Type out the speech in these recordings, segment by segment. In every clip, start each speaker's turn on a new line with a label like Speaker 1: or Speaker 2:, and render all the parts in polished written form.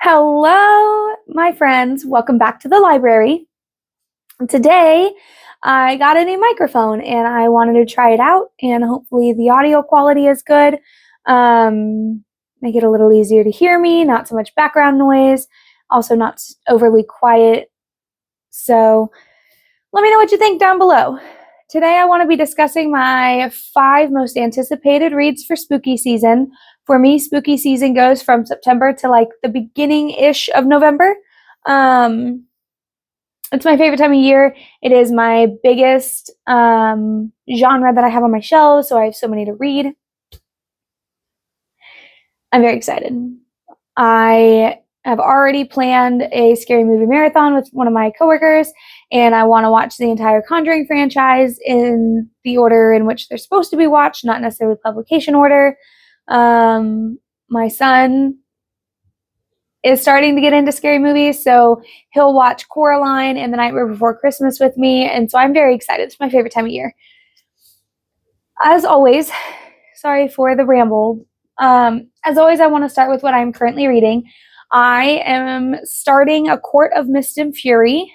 Speaker 1: Hello, my friends. Welcome back to the library. Today, I got a new microphone and I wanted to try it out, and hopefully, the audio quality is good. Make it a little easier to hear me, not so much background noise, also not overly quiet. So, let me know what you think down below. Today, I want to be discussing my 5 most anticipated reads for spooky season. For me, spooky season goes from September to like the beginning-ish of November. It's my favorite time of year. It is my biggest genre that I have on my shelves, so I have so many to read. I'm very excited. I have already planned a scary movie marathon with one of my coworkers, and I want to watch the entire Conjuring franchise in the order in which they're supposed to be watched, not necessarily publication order. My son is starting to get into scary movies, so he'll watch Coraline and The Nightmare Before Christmas with me, and so I'm very excited. It's my favorite time of year. As always, sorry for the ramble. As always, I want to start with what I'm currently reading. I am starting A Court of Mist and Fury.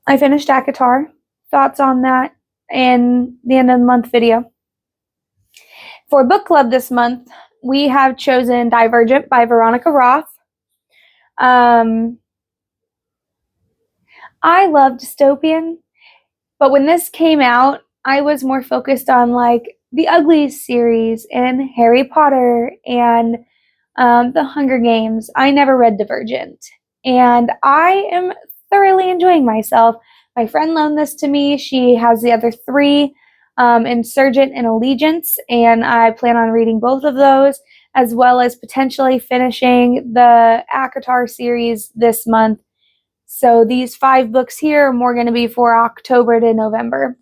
Speaker 1: I finished ACOTAR. Thoughts on that in the end of the month video. For book club this month, we have chosen Divergent by Veronica Roth. I love dystopian, but when this came out, I was more focused on like the Uglies series and Harry Potter and the Hunger Games. I never read Divergent, and I am thoroughly enjoying myself. My friend loaned this to me. She has the other 3, Insurgent and Allegiance, and I plan on reading both of those, as well as potentially finishing the ACOTAR series this month. So these 5 books here are more going to be for October to November.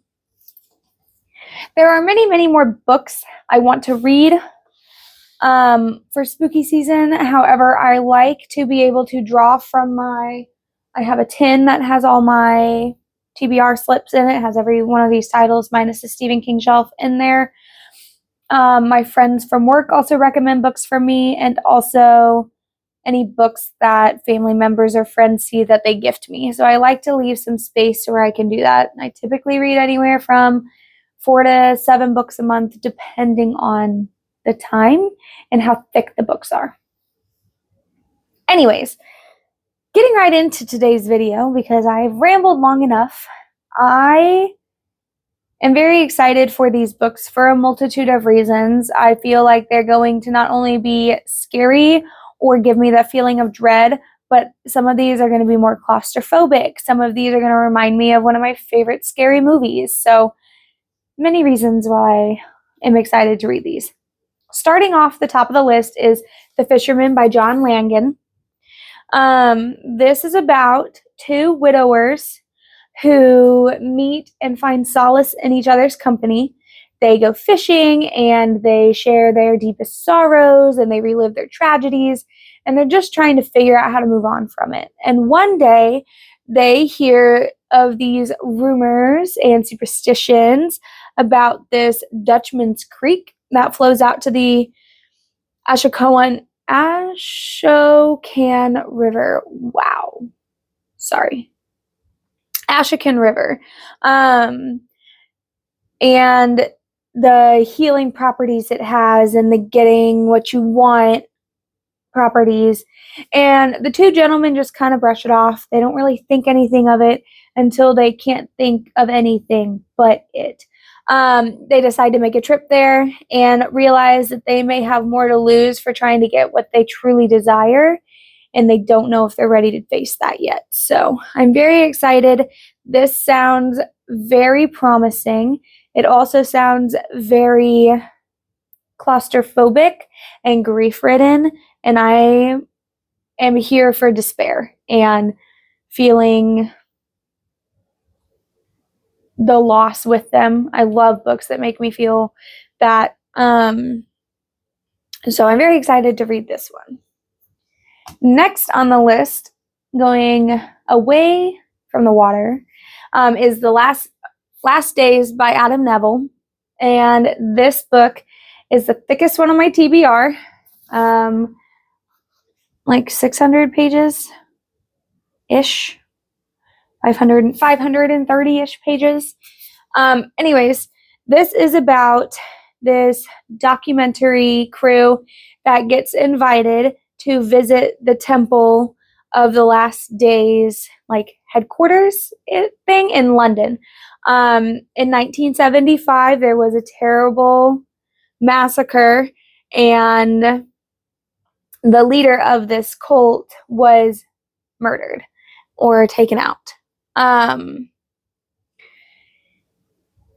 Speaker 1: There are many, many more books I want to read for spooky season. However, I like to be able to draw from I have a tin that has all my TBR slips in it. It has every one of these titles minus the Stephen King shelf in there. My friends from work also recommend books for me, and also any books that family members or friends see that they gift me. So I like to leave some space where I can do that. I typically read anywhere from 4 to 7 books a month, depending on the time and how thick the books are. Anyways, getting right into today's video, because I've rambled long enough, I am very excited for these books for a multitude of reasons. I feel like they're going to not only be scary or give me that feeling of dread, but some of these are going to be more claustrophobic. Some of these are going to remind me of one of my favorite scary movies. So many reasons why I am excited to read these. Starting off the top of the list is The Fisherman by John Langan. This is about 2 widowers who meet and find solace in each other's company. They go fishing and they share their deepest sorrows and they relive their tragedies, and they're just trying to figure out how to move on from it. And one day they hear of these rumors and superstitions about this Dutchman's Creek that flows out to the Ashokan River. Wow. Sorry. Ashokan River. And the healing properties it has, and the getting what you want properties. And the 2 gentlemen just kind of brush it off. They don't really think anything of it until they can't think of anything but it. They decide to make a trip there and realize that they may have more to lose for trying to get what they truly desire, and they don't know if they're ready to face that yet. So I'm very excited. This sounds very promising. It also sounds very claustrophobic and grief-ridden, and I am here for despair and feeling the loss with them. I love books that make me feel that. So I'm very excited to read this one. Next on the list, going away from the water, is The Last Days by Adam Neville. And this book is the thickest one on my TBR. like 600 pages-ish. 530-ish pages. Anyways, this is about this documentary crew that gets invited to visit the Temple of the Last Days, like headquarters thing in London. In 1975, there was a terrible massacre, and the leader of this cult was murdered or taken out.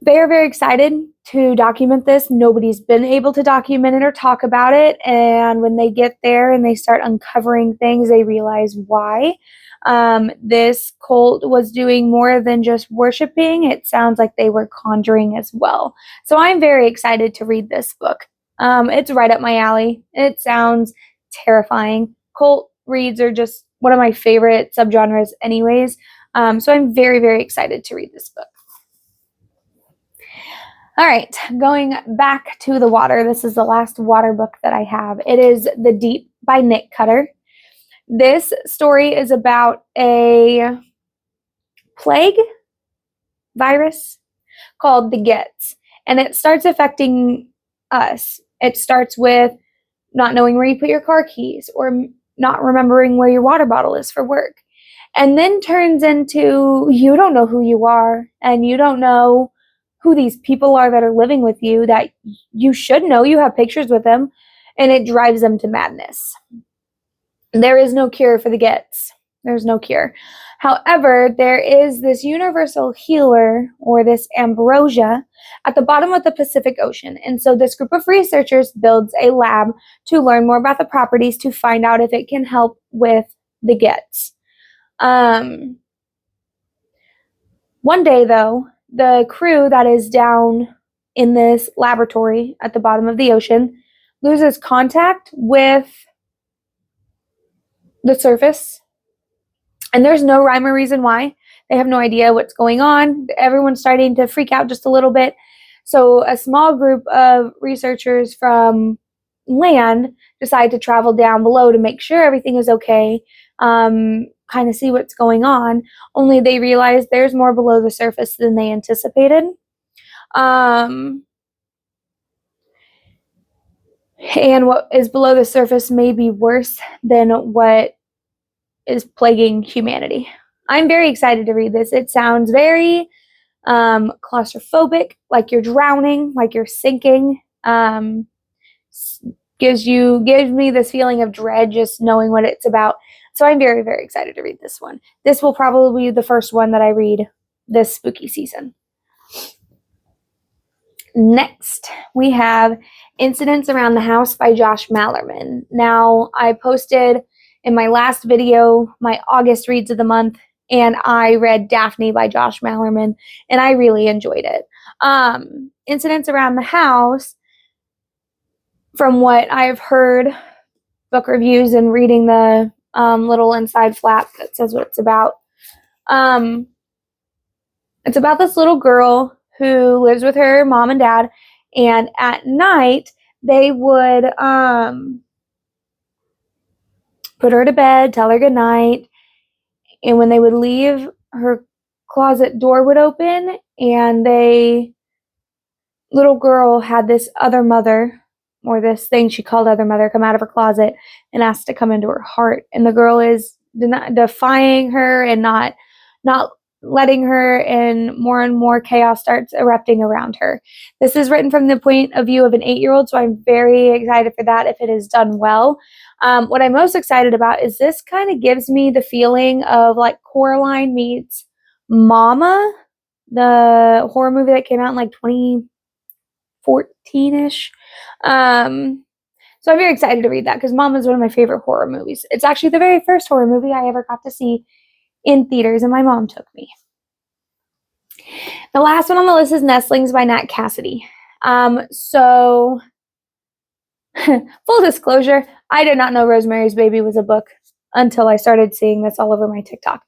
Speaker 1: They are very excited to document this. Nobody's been able to document it or talk about it. And when they get there and they start uncovering things, they realize why. This cult was doing more than just worshiping. It sounds like they were conjuring as well. So I'm very excited to read this book. It's right up my alley. It sounds terrifying. Cult reads are just one of my favorite subgenres anyways. So I'm very, very excited to read this book. All right, going back to the water. This is the last water book that I have. It is The Deep by Nick Cutter. This story is about a plague virus called the Gets, and it starts affecting us. It starts with not knowing where you put your car keys or not remembering where your water bottle is for work, and then turns into you don't know who you are, and you don't know who these people are that are living with you that you should know. You have pictures with them, and it drives them to madness. There is no cure for the Gets. There's no cure. However, there is this universal healer, or this ambrosia, at the bottom of the Pacific Ocean. And so this group of researchers builds a lab to learn more about the properties to find out if it can help with the Gets. One day, though, the crew that is down in this laboratory at the bottom of the ocean loses contact with the surface, and there's no rhyme or reason why. They have no idea what's going on. Everyone's starting to freak out just a little bit. So a small group of researchers from land decide to travel down below to make sure everything is okay, kind of see what's going on, only they realize there's more below the surface than they anticipated. And what is below the surface may be worse than what is plaguing humanity. I'm very excited to read this. It sounds very claustrophobic, like you're drowning, like you're sinking. Gives me this feeling of dread just knowing what it's about. So I'm very, very excited to read this one. This will probably be the first one that I read this spooky season. Next, we have Incidents Around the House by Josh Mallerman. Now, I posted in my last video my August reads of the month, and I read Daphne by Josh Mallerman, and I really enjoyed it. Incidents Around the House, from what I've heard, book reviews and reading the little inside flap that says what it's about. It's about this little girl who lives with her mom and dad, and at night they would put her to bed, tell her good night, and when they would leave, her closet door would open, and little girl had this other mother, or this thing she called other mother, come out of her closet and asked to come into her heart. And the girl is defying her and not letting her, and more chaos starts erupting around her. This is written from the point of view of an 8-year-old, so I'm very excited for that if it is done well. What I'm most excited about is this kind of gives me the feeling of like Coraline meets Mama, the horror movie that came out in like 2014-ish. So I'm very excited to read that because Mama is one of my favorite horror movies. It's actually the very first horror movie I ever got to see in theaters, and my mom took me. The last one on the list is Nestlings by Nat Cassidy. So full disclosure, I did not know Rosemary's Baby was a book until I started seeing this all over my TikTok.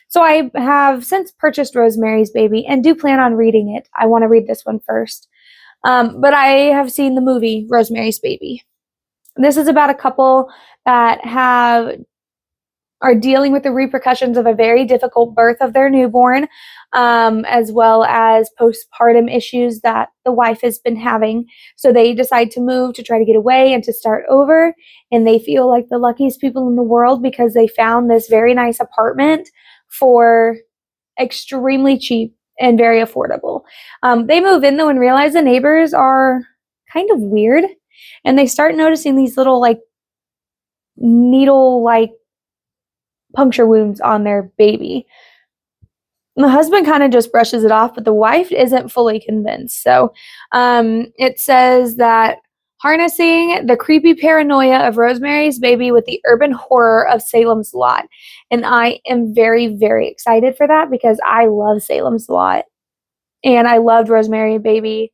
Speaker 1: So I have since purchased Rosemary's Baby and do plan on reading it. I want to read this one first. But I have seen the movie Rosemary's Baby. This is about a couple that are dealing with the repercussions of a very difficult birth of their newborn, as well as postpartum issues that the wife has been having. So they decide to move to try to get away and to start over. And they feel like the luckiest people in the world because they found this very nice apartment for extremely cheap and very affordable. They move in though and realize the neighbors are kind of weird. And they start noticing these little like needle like puncture wounds on their baby. The husband kind of just brushes it off, but the wife isn't fully convinced. So it says that harnessing the creepy paranoia of Rosemary's Baby with the urban horror of Salem's Lot. And I am very, very excited for that because I love Salem's Lot. And I loved Rosemary's Baby,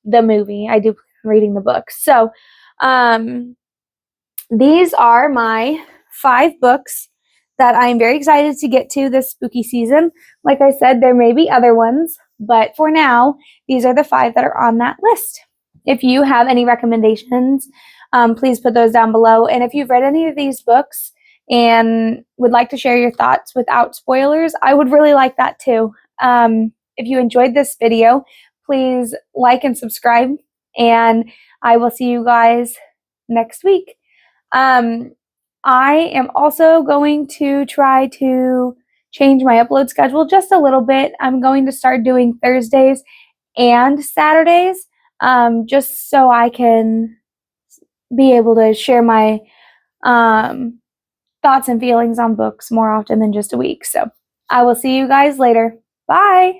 Speaker 1: the movie. I do plan on reading the book. So these are my 5 books that I'm very excited to get to this spooky season. Like I said, there may be other ones, but for now, these are the 5 that are on that list. If you have any recommendations, please put those down below. And if you've read any of these books and would like to share your thoughts without spoilers, I would really like that too. If you enjoyed this video, please like and subscribe, and I will see you guys next week. I am also going to try to change my upload schedule just a little bit. I'm going to start doing Thursdays and Saturdays, just so I can be able to share my thoughts and feelings on books more often than just a week. So I will see you guys later. Bye.